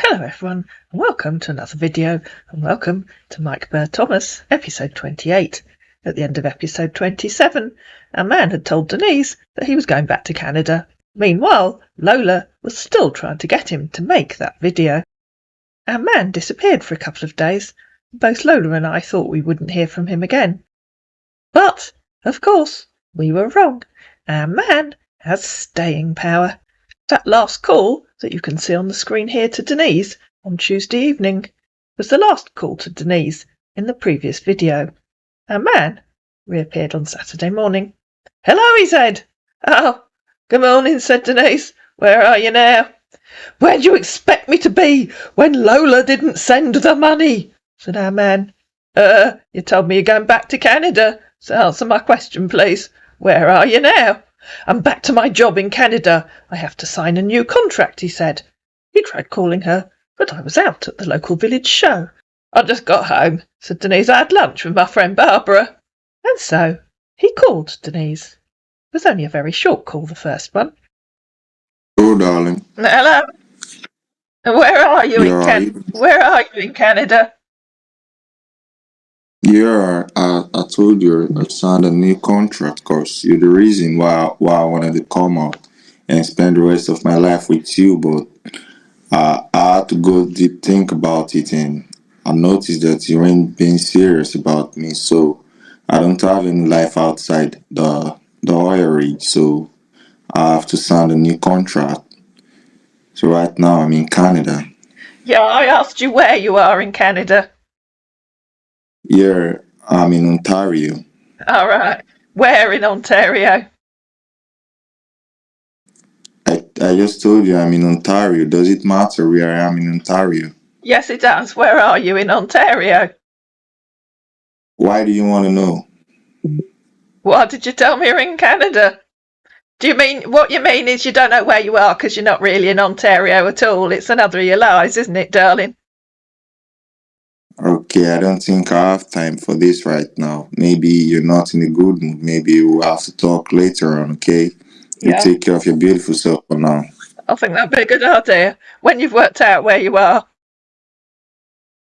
Hello everyone, and welcome to another video, and welcome to Mike Burr Thomas, episode 28. At the end of episode 27, our man had told Denise that he was going back to Canada. Meanwhile, Lola was still trying to get him to make that video. Our man disappeared for a couple of days. Both Lola and I thought we wouldn't hear from him again. But, of course, we were wrong. Our man has staying power. That last call that you can see on the screen here to Denise on Tuesday evening was the last call to Denise in the previous video. Our man reappeared on Saturday morning. "Hello," he said. "Oh, good morning," said Denise. "Where are you now?" "Where do you expect me to be when Lola didn't send the money?" said our man. You told me you're going back to Canada, so answer my question, please. Where are you now?" "I'm back to my job in Canada. I have to sign a new contract," he said. He tried calling her, but I was out at the local village show. "I just got home," said Denise. "I had lunch with my friend Barbara." And so he called Denise. It was only a very short call, the first one. Oh, darling. "Hello. Where are you Where are you in Canada?" Yeah, I told you I signed a new contract because you're the reason why I wanted to come out and spend the rest of my life with you. But I had to go deep think about it, and I noticed that you ain't being serious about me. So I don't have any life outside the oil rig. So I have to sign a new contract. So right now I'm in Canada. Yeah, I asked you where you are in Canada. Yeah, I'm in Ontario. All right. Where in Ontario? I just told you I'm in Ontario. Does it matter where I am in Ontario? Yes, it does. Where are you in Ontario? Why do you want to know? Why did you tell me you're in Canada? What you mean is you don't know where you are because you're not really in Ontario at all? It's another of your lies, isn't it, darling? Okay, I don't think I have time for this right now. Maybe you're not in a good mood. Maybe we'll have to talk later on, okay? You Yeah, take care of your beautiful self for now. I think that'd be a good idea when you've worked out where you are.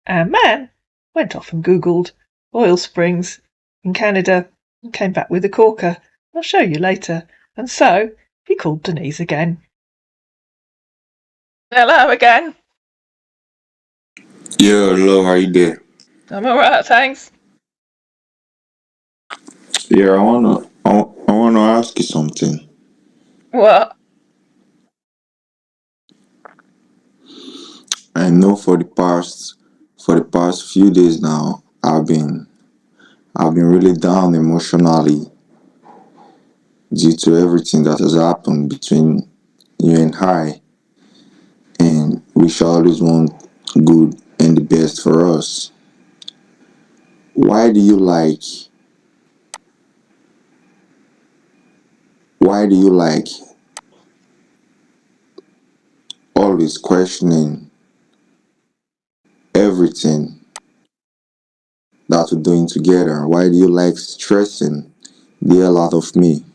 Our man went off and Googled oil springs in Canada and came back with a corker. I'll show you later. And so he called Denise again. "Hello again." Yeah, hello, how you there? "I'm all right, thanks." Yeah, I wanna ask you something. "What?" I know for the past few days now, I've been really down emotionally due to everything that has happened between you and I. And we shall always want good and the best for us. Why do you like why do you like always questioning everything that we're doing together? Why do you like stressing the hell out of me?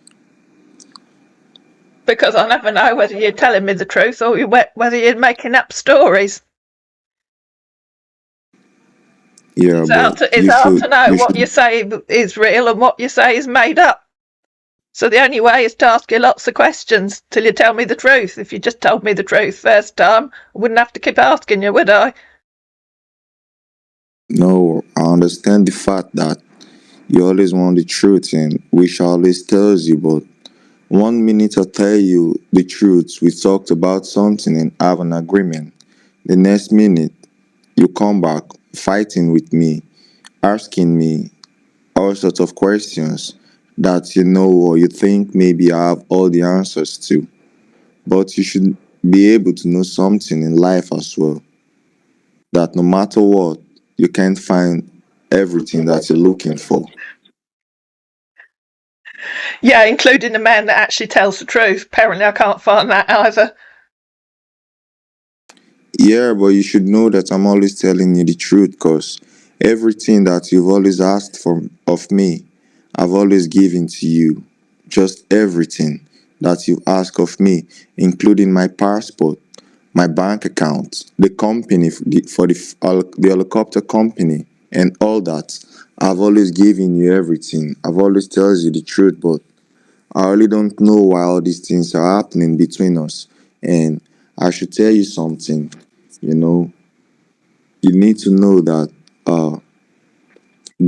"Because I never know whether you're telling me the truth or whether you're making up stories. Yeah, but It's hard to know what you say is real and what you say is made up. So the only way is to ask you lots of questions till you tell me the truth. If you just told me the truth first time, I wouldn't have to keep asking you, would I?" no, I understand the fact that you always want the truth and which always tells you, but one minute I tell you the truth, we talked about something and have an agreement. The next minute you come back fighting with me, asking me all sorts of questions that you know or you think maybe I have all the answers to. But you should be able to know something in life as well. That no matter what, you can't find everything that you're looking for. Yeah, including the man that actually tells the truth. Apparently I can't find that either. Yeah, but you should know that I'm always telling you the truth because everything that you've always asked for of me, I've always given to you. Just everything that you ask of me, including my passport. my bank account, the company the helicopter company, and all that. I've always given you everything. I've always tells you the truth, but I really don't know why all these things are happening between us. And I should tell you something. You know, you need to know that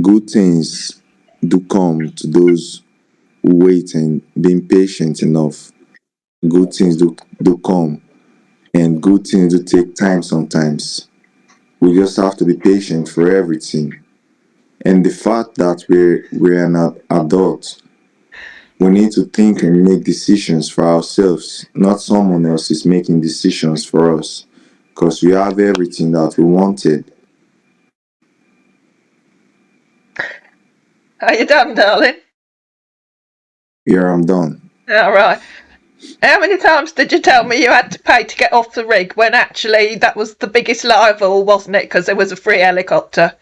good things do come to those who wait and being patient enough. Good things do come, and good things do take time sometimes. We just have to be patient for everything. And the fact that we're an adult, we need to think and make decisions for ourselves. Not someone else is making decisions for us. Because we have everything that we wanted. Are you done, darling? Here I'm done. All right. How many times did you tell me you had to pay to get off the rig when actually that was the biggest lie of all, wasn't it? Because there was a free helicopter.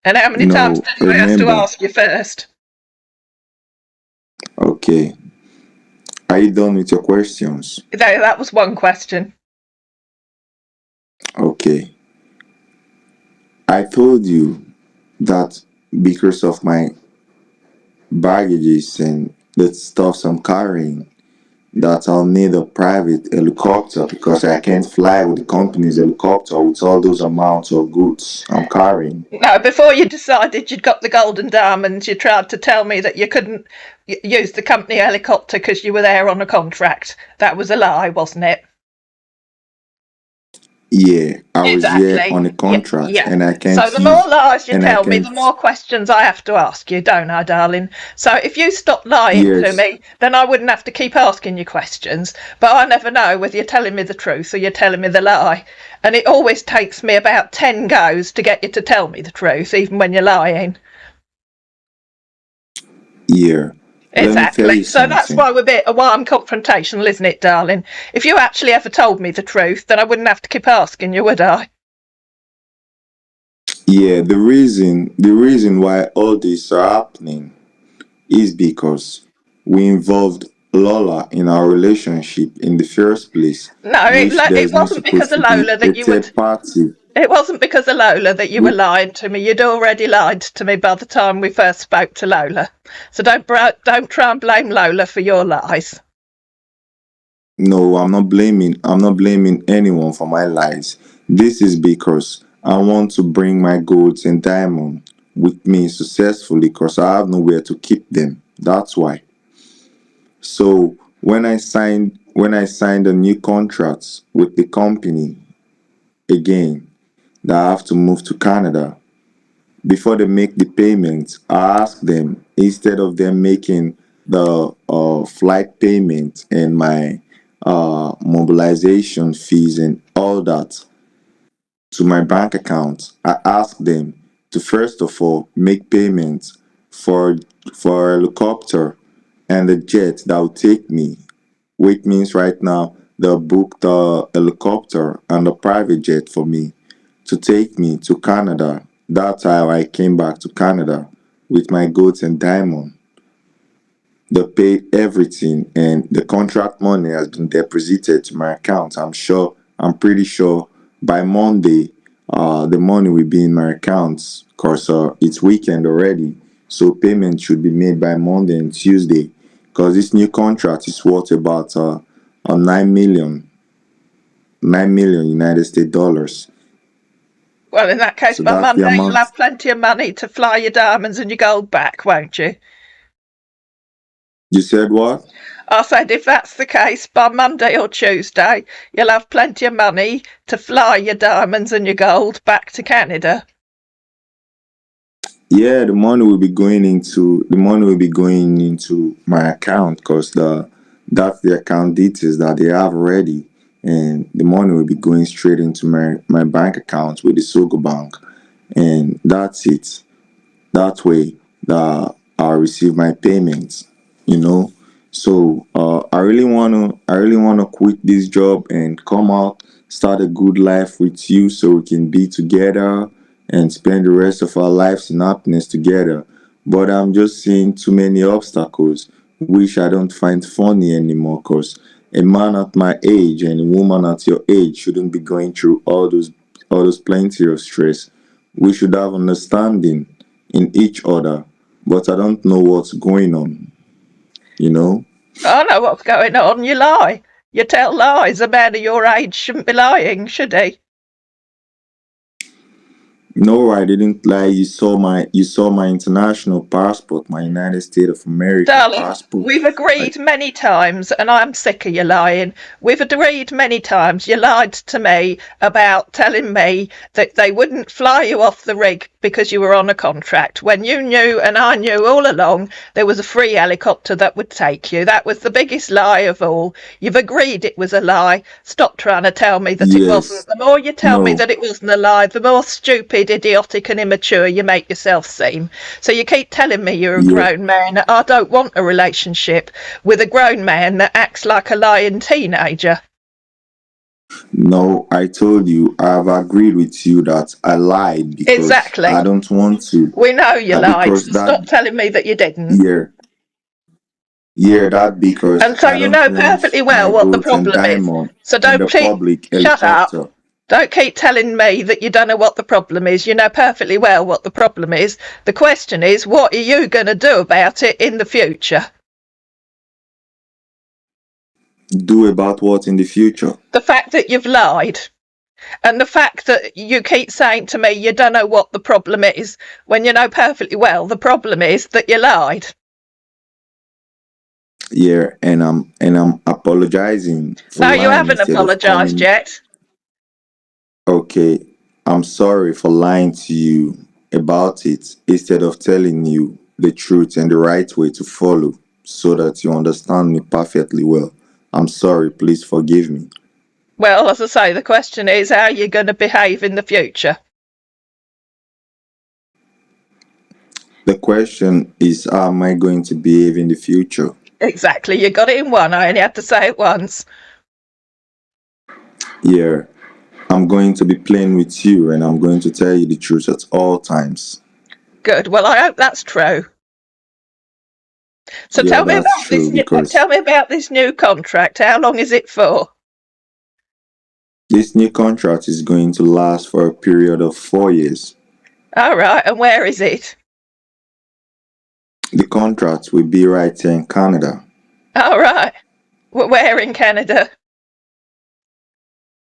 And how many times No, did I have to remember. ask you first? Okay. Are you done with your questions? That was one question. Okay. I told you that because of my baggages and the stuffs I'm carrying, that I'll need a private helicopter because I can't fly with the company's helicopter with all those amounts of goods I'm carrying. No, before you decided you'd got the golden diamonds, you tried to tell me that you couldn't use the company helicopter because you were there on a contract. That was a lie, wasn't it? Yeah, I was here Exactly. on a Yeah, contract yeah. and I So can't the more use lies you and I tell me, can't the more questions I have to ask you, don't I, darling? So if you stop lying to yes. me, then I wouldn't have to keep asking you questions. But I never know whether you're telling me the truth or you're telling me the lie. And it always takes me about 10 goes to get you to tell me the truth, even when you're lying. Yeah. Let me tell Exactly. you So that's something. why I'm confrontational, isn't it, darling? If you actually ever told me the truth, then I wouldn't have to keep asking you, would I? Yeah, the reason why all this are happening is because we involved Lola in our relationship in the first place, No, which it there's not wasn't because supposed of to be Lola a that you would. third party. It wasn't because of Lola that you were We, lying to me. You'd already lied to me by the time we first spoke to Lola. So don't try and blame Lola for your lies. no, I'm not blaming anyone for my lies. This is because I want to bring my golds and diamond with me successfully because I have nowhere to keep them. That's why. So when I signed a new contract with the company again, that I have to move to Canada. Before they make the payments, I ask them, instead of them making the flight payment and my mobilization fees and all that to my bank account, I ask them to first of all make payments for for a helicopter and the jet that will take me, which means right now they'll book the helicopter and the private jet for me to take me to Canada. That's how I came back to Canada with my goods and diamond. They paid everything and the contract money has been deposited to my account. I'm pretty sure by Monday, the money will be in my accounts because it's weekend already. So payment should be made by Monday and Tuesday because this new contract is worth about 9 million United States dollars. Well, in that case, So by that's the Monday you'll amount. have plenty of money to fly your diamonds and your gold back, won't you? You said what? I said, if that's the case, by Monday or Tuesday, you'll have plenty of money to fly your diamonds and your gold back to Canada. Yeah, the money will be going into my account because that's the account details that they have already, and the money will be going straight into my bank account with the Sogo Bank, and that's it. That way that I'll receive my payments, you know. So I really wanna quit this job and come out, start a good life with you so we can be together and spend the rest of our lives in happiness together. But I'm just seeing too many obstacles which I don't find funny anymore because A man at my age and a woman at your age shouldn't be going through all those plenty of stress. We should have understanding in each other, but I don't know what's going on, you know? I know what's going on. You lie. You tell lies. A man of your age shouldn't be lying, should he? No, I didn't lie. You saw my international passport, my United States of America Darling, passport. we've I, agreed many times, and I'm sick of you lying. We've agreed many times. You lied to me about telling me that they wouldn't fly you off the rig because you were on a contract, when you knew, and I knew all along, there was a free helicopter that would take you. That was the biggest lie of all. You've agreed it was a lie. Stop trying to tell me that it wasn't. yes, The more you tell me no, that it wasn't a lie, the more stupid, idiotic, and immature you make yourself seem. So you keep telling me you're a yeah, grown man. I don't want a relationship with a grown man that acts like a lying teenager. no. I told you I've agreed with you that I lied because I Exactly. don't want to. We know you lied, Because so stop telling me that you didn't. yeah, that because And so I you don't know want perfectly my well what the gold and problem is. diamond So in don't the keep. public Shut up. helicopter. Don't keep telling me that you don't know what the problem is. You know perfectly well what the problem is. The question is, what are you going to do about it in the future? Do about what in the future? The fact that you've lied. And the fact that you keep saying to me you don't know what the problem is, when you know perfectly well the problem is that you lied. Yeah, and I'm apologizing for No, you lying haven't instead of apologised coming. yet. Okay, I'm sorry for lying to you about it instead of telling you the truth and the right way to follow so that you understand me perfectly well. I'm sorry, please forgive me. Well, as I say, the question is how you're going to behave in the future. The question is, how am I going to behave in the future? Exactly, you got it in one. I only had to say it once. Yeah, I'm going to be playing with you and I'm going to tell you the truth at all times. Good. Well, I hope that's true. So Yeah, tell me that's about this. true because Tell me about this new contract. How long is it for? this new contract is going to last for a period of 4 years. All right, and where is it? The contract will be right here in Canada. All right, where in Canada?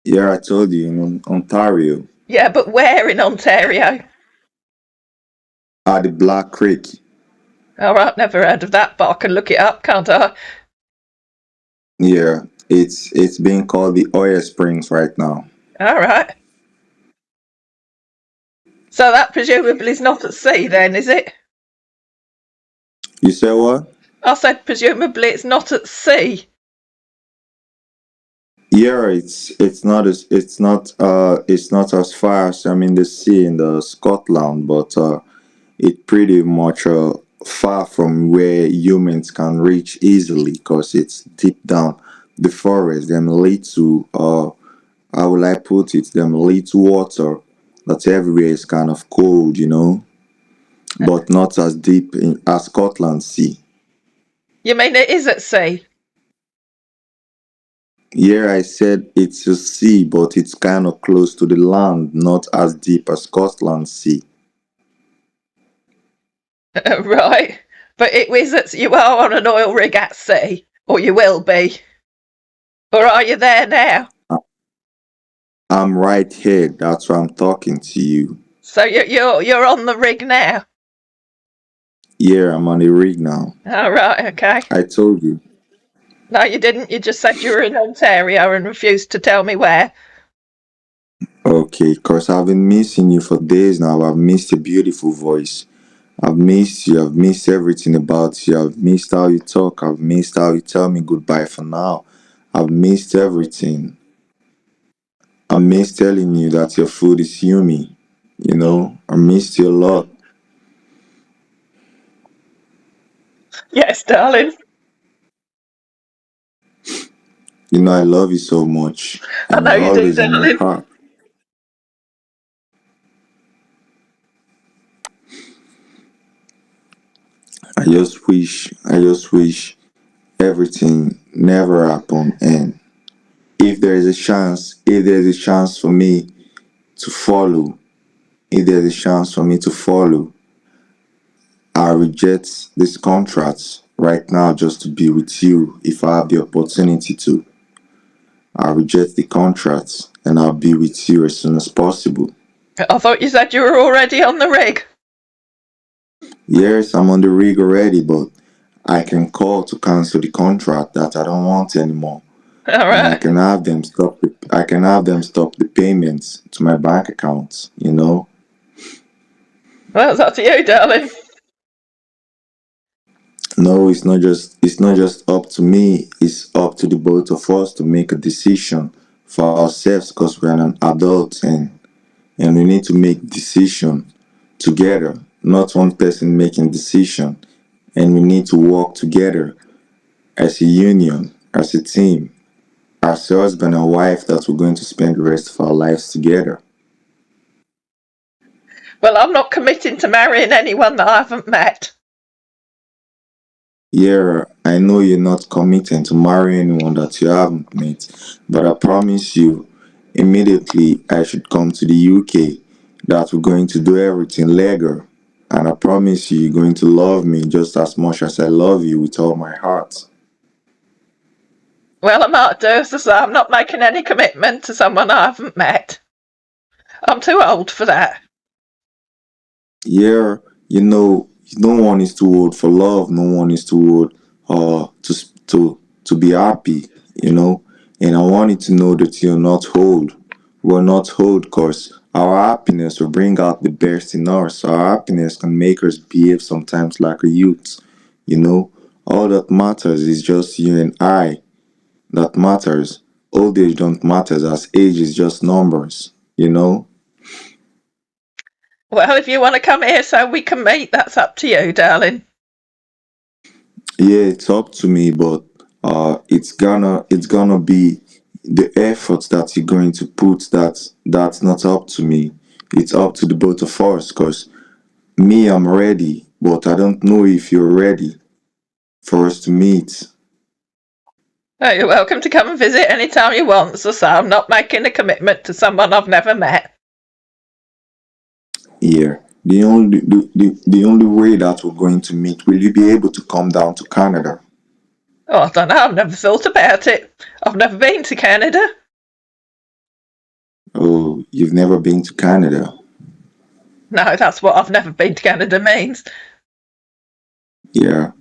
Yeah, I told you in Ontario, Yeah, but where in Ontario? at the Black Creek. All right, never heard of that, but I can look it up, can't I? Yeah, it's being called the Oil Springs right now. All right. So that presumably is not at sea, then, is it? You say what? I said presumably it's not at sea. Yeah, it's not as far as I'm in the sea in the Scotland, but it pretty much far from where humans can reach easily because it's deep down the forest. Them little how will I put it? Them little water that's everywhere is kind of cold, but not as deep as Scotland Sea. You mean it is at sea? Yeah, I said it's a sea, but it's kind of close to the land, not as deep as Scotland Sea. Right. But it is at, you are on an oil rig at sea, or you will be. Or are you there now? I'm right here. That's why I'm talking to you. So you're on the rig now. Yeah, I'm on the rig now. All right, okay. I told you. No, you didn't. You just said you were in Ontario and refused to tell me where. Okay, because I've been missing you for days now. I've missed your beautiful voice. I've missed you. I've missed everything about you. I've missed how you talk. I've missed how you tell me goodbye for now. I've missed everything. I miss telling you that your food is yummy. I missed you a lot. Yes, darling. I love you so much, I and know you're you do, always in my darling. heart. I just wish everything never happened. And if there's a chance for me to follow, if there's a chance for me to follow, I reject this contract right now just to be with you. If I have the opportunity to, I reject the contract and I'll be with you as soon as possible. I thought you said you were already on the rig. Yes, I'm on the rig already, but I can call to cancel the contract that I don't want anymore. All And right. I can have them stop the payments to my bank accounts, you know? Well, it's up to you, darling. No, it's not just up to me, it's up to the both of us to make a decision for ourselves because we're an adult and we need to make decision together, not one person making decision. And we need to work together as a union, as a team, as a husband and wife that we're going to spend the rest of our lives together. Well, I'm not committing to marrying anyone that I haven't met. Yeah, I know you're not committing to marry anyone that you haven't met, but I promise you, immediately I should come to the UK, that we're going to do everything legal. And I promise you, you're going to love me just as much as I love you with all my heart. Well, I might do, as I say, I'm not making any commitment to someone I haven't met. I'm too old for that. Yeah, you know, no one is too old for love. No one is too old to be happy. You know, and I want you to know that you're not old. We're not old because our happiness will bring out the best in us. Our happiness can make us behave sometimes like a youth. You know, all that matters is just you and I. That matters. Old age don't matter as age is just numbers. You know. Well, if you want to come here so we can meet, that's up to you, darling. Yeah, it's up to me, but it's gonna be the effort that you're going to put. That's not up to me. It's up to the both of us. Cause me, I'm ready, but I don't know if you're ready for us to meet. Oh, you're welcome to come and visit anytime you want, so I'm not making a commitment to someone I've never met. Yeah. The only way that we're going to meet, will you be able to come down to Canada? Oh, I don't know, I've never thought about it. I've never been to Canada. Oh, you've never been to Canada. No, that's what I've never been to Canada means. Yeah.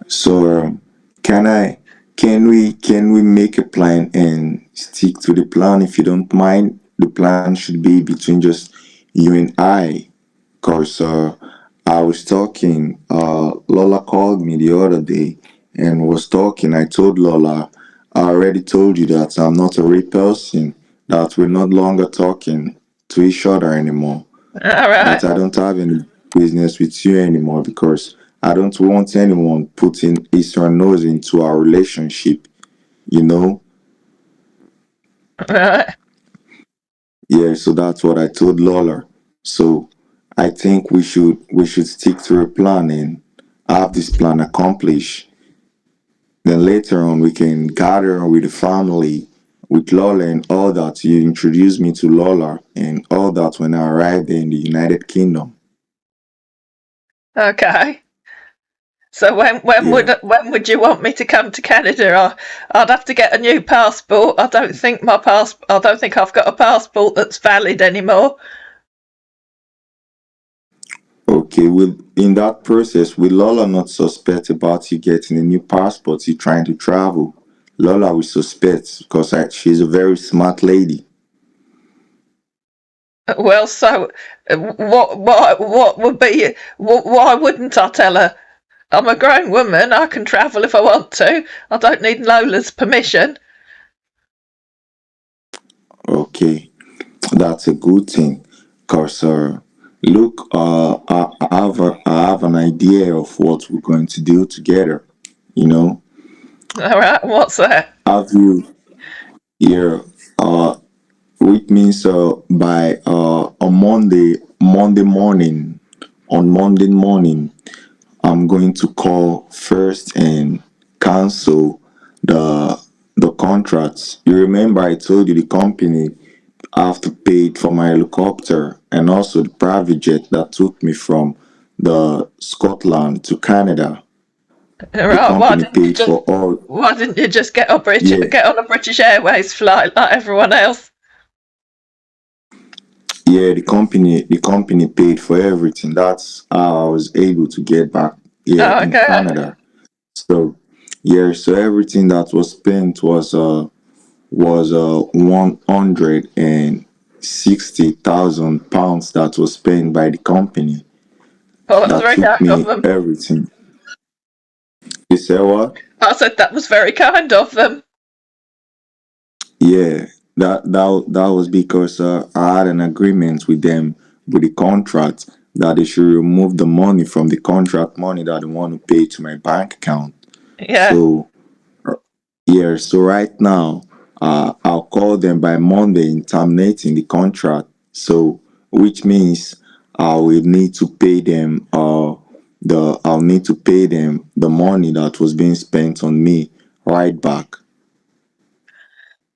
So can I can we make a plan and stick to the plan if you don't mind? The plan should be between just you and I. Cause I was talking. Lola called me the other day and was talking. I told Lola, I already told you that I'm not a real person. That we're not longer talking to each other anymore, All right. that I don't have any business with you anymore because I don't want anyone putting his or her nose into our relationship, you know? Right. Yeah, so that's what I told Lola. So I think we should stick to a plan and have this plan accomplished. Then later on we can gather with the family, with Lola and all that. You introduce me to Lola and all that when I arrived in the United Kingdom. Okay. So Yeah. when would you want me to come to Canada? I'd have to get a new passport. I don't think I've got a passport that's valid anymore. Okay, will in that process, will Lola not suspect about you getting a new passport, you trying to travel? Lola will suspect because she's a very smart lady. Well, so what would be? Why wouldn't I tell her? I'm a grown woman. I can travel if I want to. I don't need Lola's permission. Okay, that's a good thing. Because, look, I have an idea of what we're going to do together. You know, All right. What's that? have you here, uh, which means by on on Monday morning, I'm going to call first and cancel the the contracts. You remember I told you the company have to pay for my helicopter and also the private jet that took me from the Scotland to Canada. The Right, company paid for all. why didn't you just get Yeah, on a British Airways flight like everyone else? yeah. The company paid for everything. That's how I was able to get back here Oh, in okay. Canada. So yeah, so everything that was spent was 160,000 pounds that was spent by the company Well, that's that very took kind of me them. everything. You say what? I said that was very kind of them. Yeah, that was because I had an agreement with them with the contract that they should remove the money from the contract money that they want to pay to my bank account. Yeah. So yeah, so right now, I'll call them by Monday in terminating the contract. So, which means I will need to pay them I'll need to pay them the money that was being spent on me right back,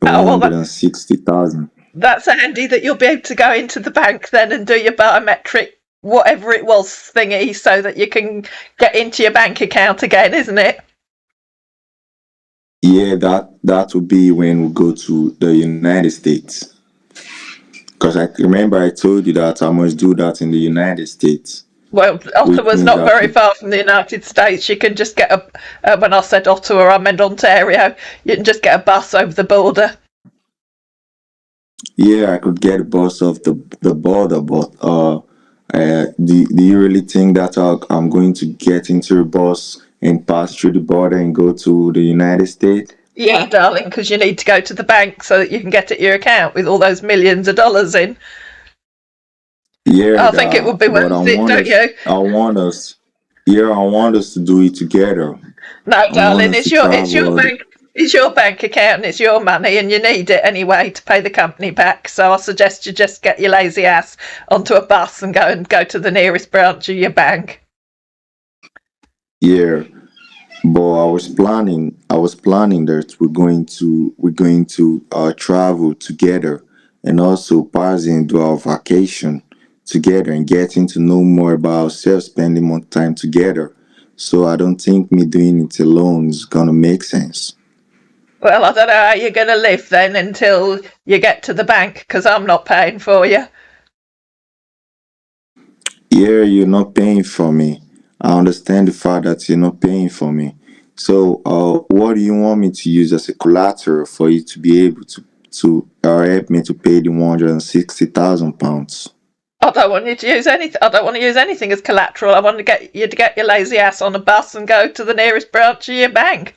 the Oh, one well, hundred and sixty thousand. that's handy that you'll be able to go into the bank then and do your biometric, whatever it was, thingy, so that you can get into your bank account again, isn't it? Yeah, that would be when we go to the United States. Because I remember I told you that I must do that in the United States, Well, which Ottawa's means not that very far from the United States. You can just get a, when I said Ottawa, I meant Ontario. You can just get a bus over the border. yeah, I could get a bus off the border, but do you really think that I'm going to get into a bus and pass through the border and go to the United States? Yeah, darling, because you need to go to the bank so that you can get at your account with all those millions of dollars in. Yeah, I think it would be but worth it, don't you? yeah, I want us to do it together. No, I want darling, us to it's your travel. bank. It's your bank account and it's your money and you need it anyway to pay the company back. So I suggest you just get your lazy ass onto a bus and go to the nearest branch of your bank. Yeah, but I was planning that we're going to travel together and also pass into our vacation together and getting to know more about ourselves, spending more time together. So I don't think me doing it alone is gonna make sense. Well, I don't know how you're going to live then until you get to the bank because I'm not paying for you. Yeah, you're not paying for me. I understand the fact that you're not paying for me. So, what do you want me to use as a collateral for you to be able to help me to pay the 160,000 pounds? I don't want you to use anything. I don't want to use anything as collateral. I want to get you to get your lazy ass on a bus and go to the nearest branch of your bank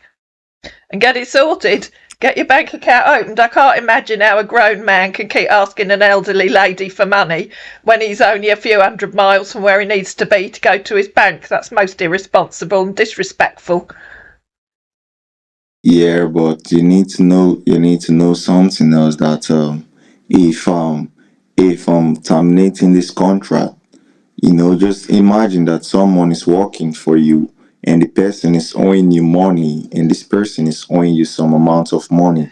and get it sorted. Get your bank account opened. I can't imagine how a grown man can keep asking an elderly lady for money when he's only a few hundred miles from where he needs to be to go to his bank. That's most irresponsible and disrespectful. Yeah, but you need to know something else that if um if I'm terminating this contract, just imagine that someone is working for you and the person is owing you money and this person is owing you some amount of money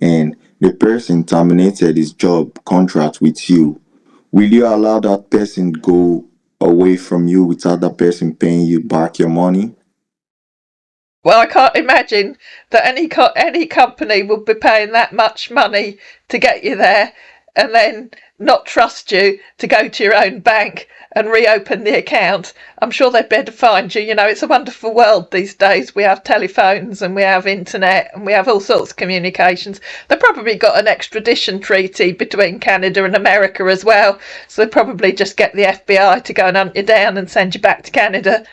and the person terminated his job contract with you. Will you allow that person go away from you without that person paying you back your money? Well, I can't imagine that any company would be paying that much money to get you there and then not trust you to go to your own bank and reopen the account. I'm sure they'd better find you. You know, it's a wonderful world these days. We have telephones and we have internet and we have all sorts of communications. They've probably got an extradition treaty between Canada and America as well. So they'd probably just get the FBI to go and hunt you down and send you back to Canada.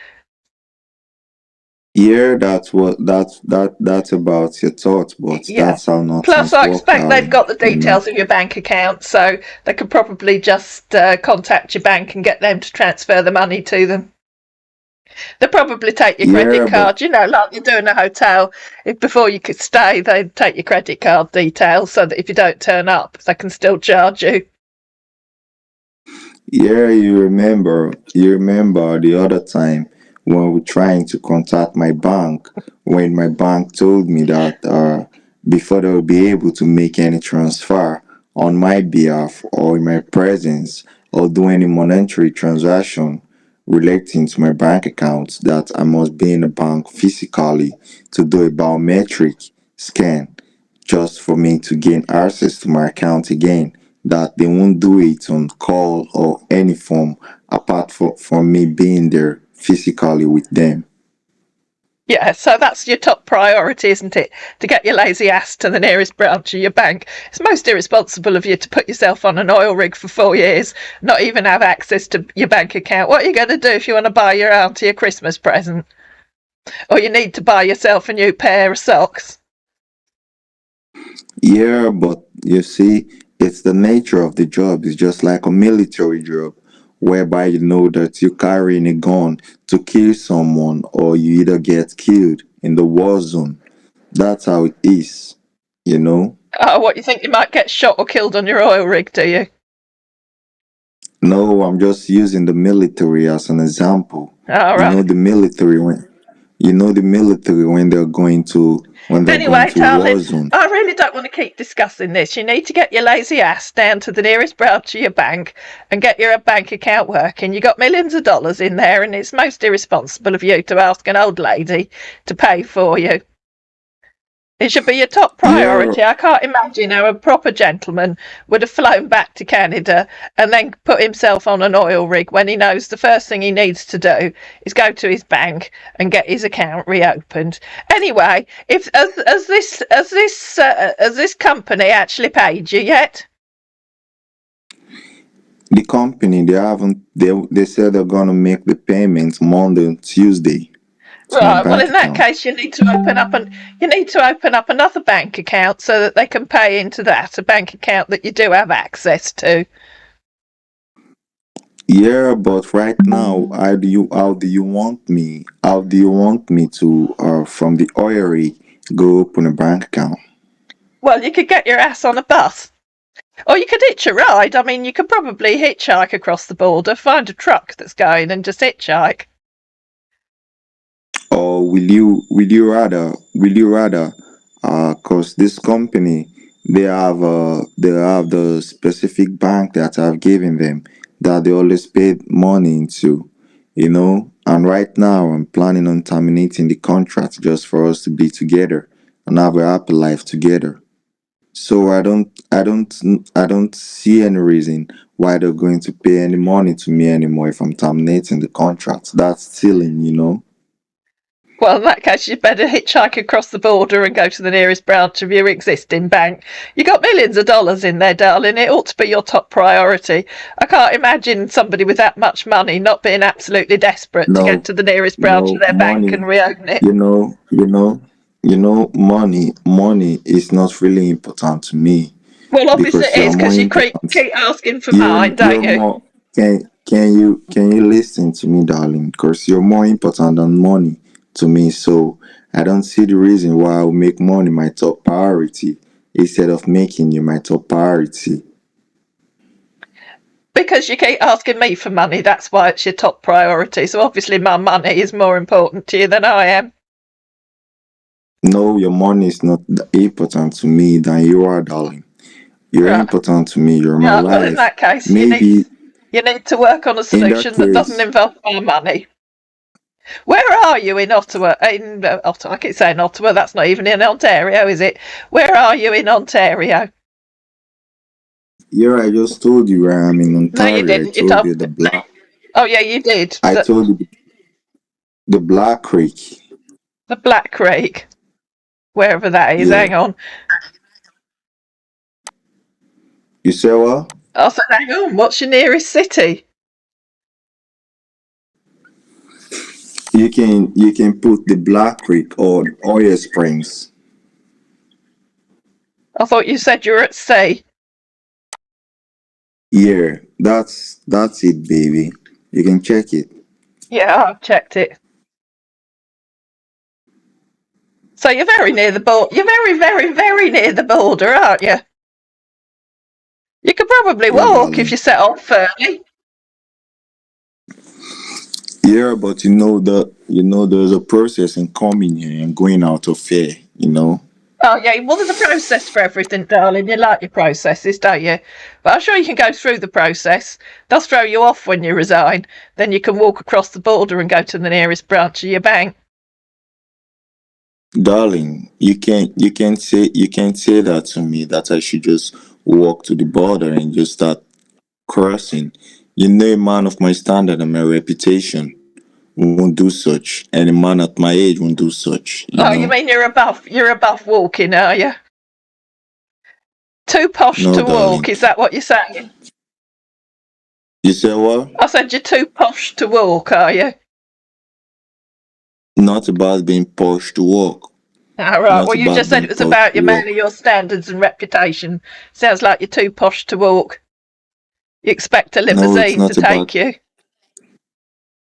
Yeah, that's about your thoughts, but Yeah. that's how Plus, nothing's I worked expect out. they've got the details of your bank account, so they could probably just contact your bank and get them to transfer the money to them. They'll probably take your credit Yeah, but card, like you do in a hotel. If before you could stay, they'd take your credit card details so that if you don't turn up, they can still charge you. yeah, you remember the other time when we're trying to contact my bank, when my bank told me that before they will be able to make any transfer on my behalf or in my presence or do any monetary transaction relating to my bank account, that I must be in the bank physically to do a biometric scan just for me to gain access to my account again, that they won't do it on call or any form apart from me being there physically with them. Yeah, so that's your top priority, isn't it? To get your lazy ass to the nearest branch of your bank. It's most irresponsible of you to put yourself on an oil rig for 4 years, not even have access to your bank account. What are you going to do if you want to buy your auntie a Christmas present? Or you need to buy yourself a new pair of socks? Yeah, but you see, it's the nature of the job. It's just like a military job, whereby you know that you're carrying a gun to kill someone or you either get killed in the war zone. That's how it is, you know? Oh, what, you think you might get shot or killed on your oil rig, do you? No, I'm just using the military as an example. All You know right. the military when they're going Anyway, to war darling, zone. I really don't want to keep discussing this. You need to get your lazy ass down to the nearest branch of your bank and get your bank account working. You got millions of dollars in there, and it's most irresponsible of you to ask an old lady to pay for you. It should be your top Yeah, priority. I can't imagine how a proper gentleman would have flown back to Canada and then put himself on an oil rig when he knows the first thing he needs to do is go to his bank and get his account reopened. Anyway, if has this company actually paid you yet? the company they said they're gonna make the payments Monday and Tuesday to my Right. Well, bank in that account. case, you need to open up another bank account so that they can pay into that, a bank account that you do have access to. Yeah, but right now, how do you want me to from the oil rig go open a bank account? Well, you could get your ass on a bus. Or you could hitch a ride. I mean, you could probably hitchhike across the border, find a truck that's going and just hitchhike. Or will you rather cause this company they have the specific bank that I've given them that they always paid money into, you know, and right now I'm planning on terminating the contract just for us to be together and have a happy life together. So I don't see any reason why they're going to pay any money to me anymore if I'm terminating the contract. That's stealing, you know. Well, in that case, you'd better hitchhike across the border and go to the nearest branch of your existing bank. You got millions of dollars in there, darling. It ought to be your top priority. I can't imagine somebody with that much money not being absolutely desperate to get No, to the nearest branch of no their bank and money. reopen it. You know, you know, money is not really important to me Well, obviously because it you're is more because you important. keep asking for mine, don't You're you? more. Can you listen to me, darling? Because you're more important than money to me. So I don't see the reason why I will make money my top priority instead of making you my top priority. Because you keep asking me for money, that's why it's your top priority. So obviously my money is more important to you than I am. No, your money is not important to me than you are, darling. You're Right. important to me. You're my Right. Well, in life. that case, Maybe you need to work on a in that solution that doesn't case, involve my money. Where are you in Ottawa? In Ottawa, I keep saying Ottawa. That's not even in Ontario, is it? Where are you in Ontario? yeah, I just told you where I'm in No, you Ontario. I didn't. You told told. you the black. Oh, yeah, you did. I told you the Black Creek. The Black Creek, wherever that is. Yeah. Hang on. You say what? I said, hang on. What's your nearest city? You can put the Black Creek or Oil Springs. I thought you said you were at sea. Yeah, that's it, baby. You can check it. Yeah, I've checked it. So you're very near the border. You're very, very, very near the border, aren't you? You could probably Yeah, walk if darling. you set off early. Yeah, but there's a process in coming here and going out of here. Oh, yeah, well, there's a process for everything, darling. You like your processes, don't you? But I'm sure you can go through the process. They'll throw you off when you resign. Then you can walk across the border and go to the nearest branch of your bank. Darling, you can't say that to me that I should just walk to the border and just start crossing. A man of my standard and my reputation won't do such, and a man at my age won't do such. Oh, you mean you're above walking, are you? Too posh No, to walk, darling. is that what you're saying? You say what? I said you're too posh to walk, are you? Not about being posh to walk. All right, Not well, you just about said being it was posh about to your man of walk. your standards and reputation. Sounds like you're too posh to walk. You expect a No, it's limousine to not about. take you.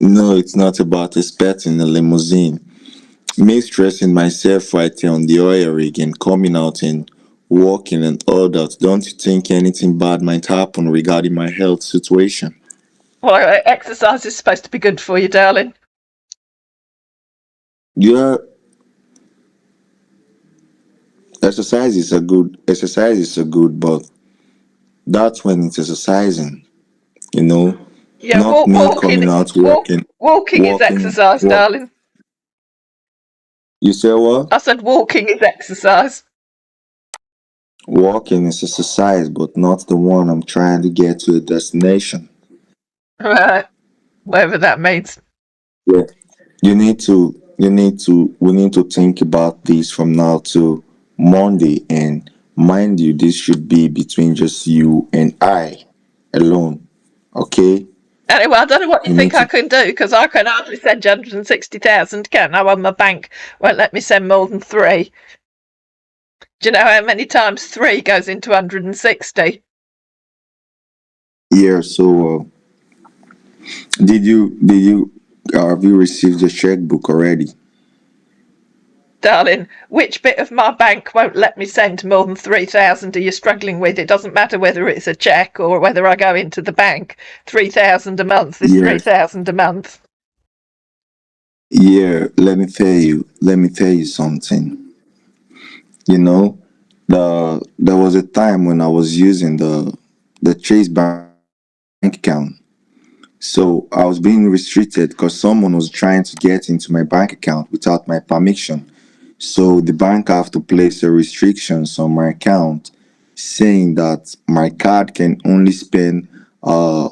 No, it's not about expecting a limousine. Me stressing myself right here on the oil rig and coming out and walking and all that. Don't you think anything bad might happen regarding my health situation? Well, exercise is supposed to be good for you, darling. Yeah, exercise is a good, but that's when it's exercising, you know, Yeah, not walk, me walking, coming out walk, walking, walking is walking, exercise, what? darling. You say what? I said walking is exercise. Walking is exercise, but not the one I'm trying to get to a destination. Right, whatever that means. Yeah. We need to think about this from now to Monday. And mind you, this should be between just you and I alone. Okay? Anyway, I don't know what you You need think I to, can do because I can hardly send you 160,000, can I? When my bank won't let me send more than three. Do you know how many times three goes into 160? yeah, so have you received the checkbook already? Darling, which bit of my bank won't let me send more than 3,000 are you struggling with? It doesn't matter whether it's a cheque or whether I go into the bank. 3,000 a month is Yeah, 3,000 a month. yeah, let me tell you something. You know, there was a time when I was using the Chase Bank account. So I was being restricted because someone was trying to get into my bank account without my permission. So the bank have to place a restrictions on my account, saying that my card can only spend uh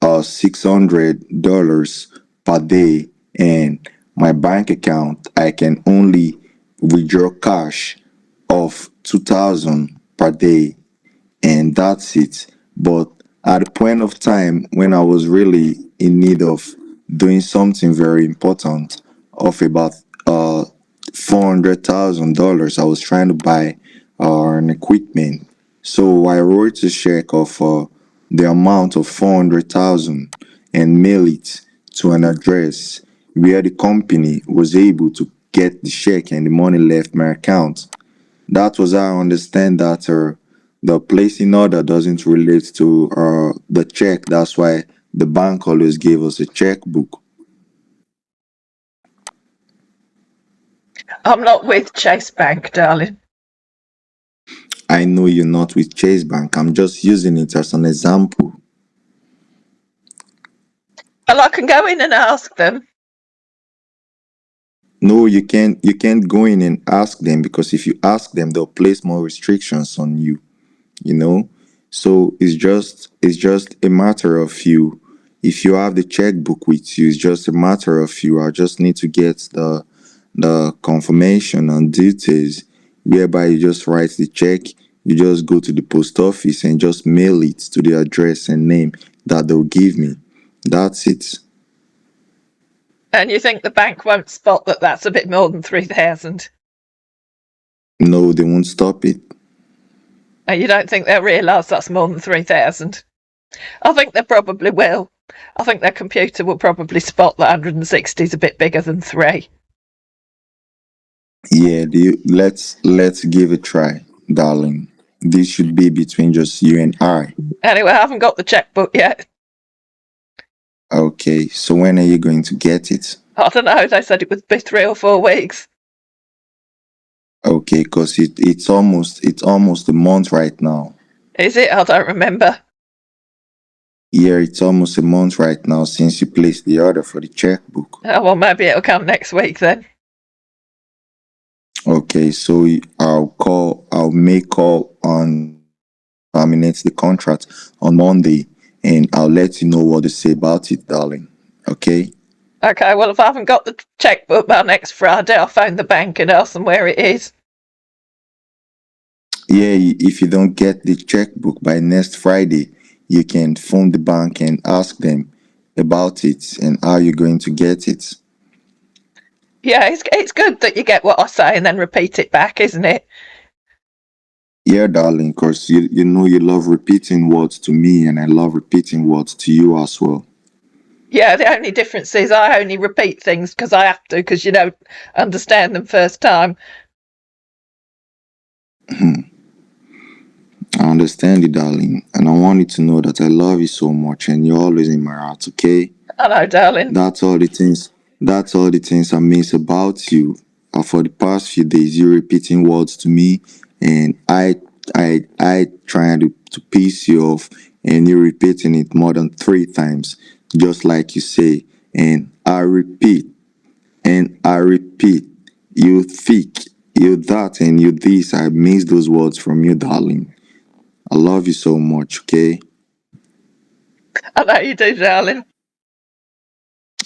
$600 per day, and my bank account I can only withdraw cash of 2,000 per day, and that's it. But at the point of time when I was really in need of doing something very important of about $400,000, I was trying to buy an equipment. So I wrote a check of the amount of 400,000 and mail it to an address where the company was able to get the check and the money left my account. That was how I understand that the placing order doesn't relate to the check. That's why the bank always gave us a checkbook. I'm not with Chase Bank, darling. I know you're not with Chase Bank. I'm just using it as an example. Well, I can go in and ask them. No, you can't. You can't go in and ask them, because if you ask them, they'll place more restrictions on you. you know so it's just a matter of you. If you have the checkbook with you, it's just a matter of you. I just need to get the confirmation and details, whereby you just write the check. You just go to the post office and just mail it to the address and name that they'll give me. That's it. And you think the bank won't spot that that's a bit more than 3,000? No, they won't stop it. And you don't think they'll realise that's more than 3,000? I think they probably will. I think their computer will probably spot that 160 is a bit bigger than three. Yeah, let's give it a try, darling. This should be between just you and I. Anyway, I haven't got the checkbook yet. Okay, so when are you going to get it? I don't know, they said it would be 3 or 4 weeks. Okay, because it's almost a month right now. Is it? I don't remember. Yeah, it's almost a month right now since you placed the order for the checkbook. Oh, well, maybe it'll come next week then. Okay, so I'll make call on terminate the contract on Monday, and I'll let you know what they say about it, darling. Okay? Okay, well, if I haven't got the checkbook by next Friday, I'll phone the bank and ask them where it is. Yeah, if you don't get the checkbook by next Friday, you can phone the bank and ask them about it and how you're going to get it. Yeah, it's good that you get what I say and then repeat it back, isn't it? Yeah, darling, because you know you love repeating words to me, and I love repeating words to you as well. Yeah, the only difference is I only repeat things because I have to, because you don't understand them first time. I understand you, darling, and I want you to know that I love you so much, and you're always in my heart. Okay? I know, darling. That's all the things. That's all the things I miss about you. For the past few days, you repeating words to me, and I trying to piss you off, and you repeating it more than 3 times, just like you say. And I repeat, and I repeat. You think, you that, and you this. I miss those words from you, darling. I love you so much. Okay. I know you do, darling.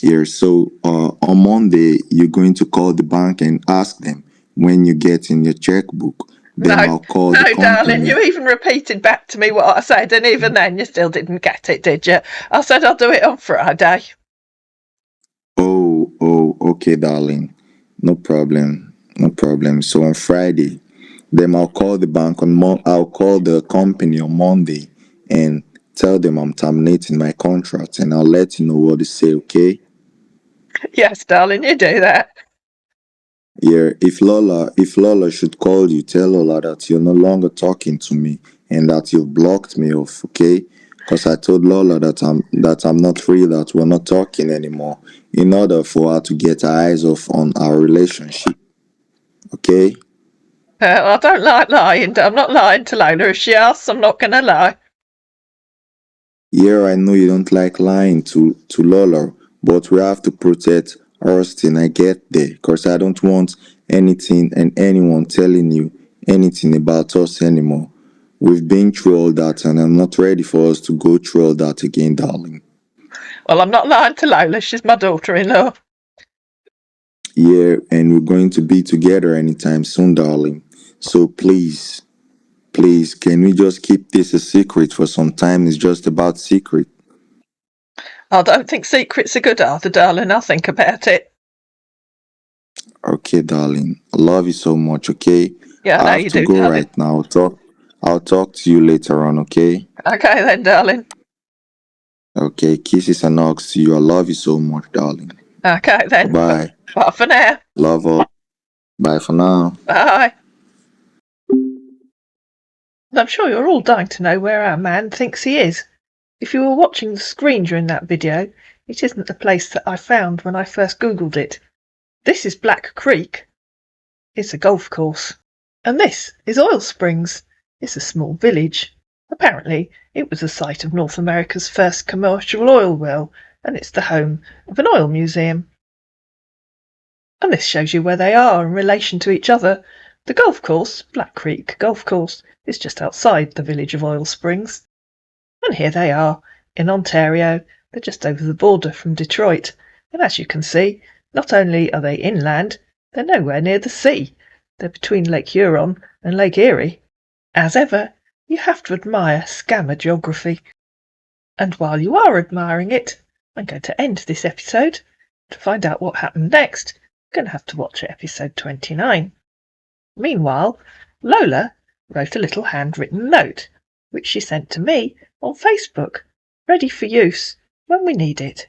Here. So on Monday, you're going to call the bank and ask them when you get in your checkbook. Then No, I'll call the no, darling. company. You even repeated back to me what I said, and even then you still didn't get it, did you? I said I'll do it on Friday. Oh, okay, darling. No problem. No problem. So on Friday, then I'll call the bank on I'll call the company on Monday and tell them I'm terminating my contract, and I'll let you know what they say, okay? Yes, darling, you do that. Yeah, if Lola should call you, tell Lola that you're no longer talking to me and that you've blocked me off, okay? Because I told Lola that I'm not free, that we're not talking anymore, in order for her to get her eyes off on our relationship, okay? I don't like lying. I'm not lying to Lola. If she asks, I'm not going to lie. Yeah, I know you don't like lying to Lola, but we have to protect Austin. I get there, because I don't want anything and anyone telling you anything about us anymore. We've been through all that, and I'm not ready for us to go through all that again, darling. Well, I'm not lying to Lola. She's my daughter-in-law. Yeah, and we're going to be together anytime soon, darling. So please, can we just keep this a secret for some time? It's just about secret. I don't think secrets are good either, darling. I'll think about it. Okay, darling. I love you so much, okay? Yeah, I I know have you to do, go darling. right now. I'll talk to you later on, okay? Okay then, darling. Okay, kisses and hugs to you. I love you so much, darling. Okay Bye then. bye. Bye for now. Love all. Bye for now. Bye. I'm sure you're all dying to know where our man thinks he is. If you were watching the screen during that video, it isn't the place that I found when I first Googled it. This is Black Creek. It's a golf course. And this is Oil Springs. It's a small village. Apparently, it was the site of North America's first commercial oil well, and it's the home of an oil museum. And this shows you where they are in relation to each other. The golf course, Black Creek Golf Course, is just outside the village of Oil Springs. And here they are, in Ontario. They're just over the border from Detroit. And as you can see, not only are they inland, they're nowhere near the sea. They're between Lake Huron and Lake Erie. As ever, you have to admire scammer geography. And while you are admiring it, I'm going to end this episode. To find out what happened next, you're going to have to watch episode 29. Meanwhile, Lola wrote a little handwritten note, which she sent to me on Facebook, ready for use when we need it.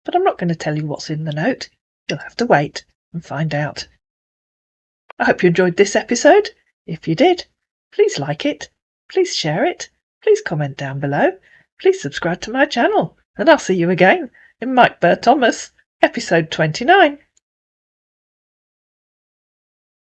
But I'm not going to tell you what's in the note. You'll have to wait and find out. I hope you enjoyed this episode. If you did, please like it, please share it, please comment down below, please subscribe to my channel, and I'll see you again in Mike Burr Thomas, episode 29.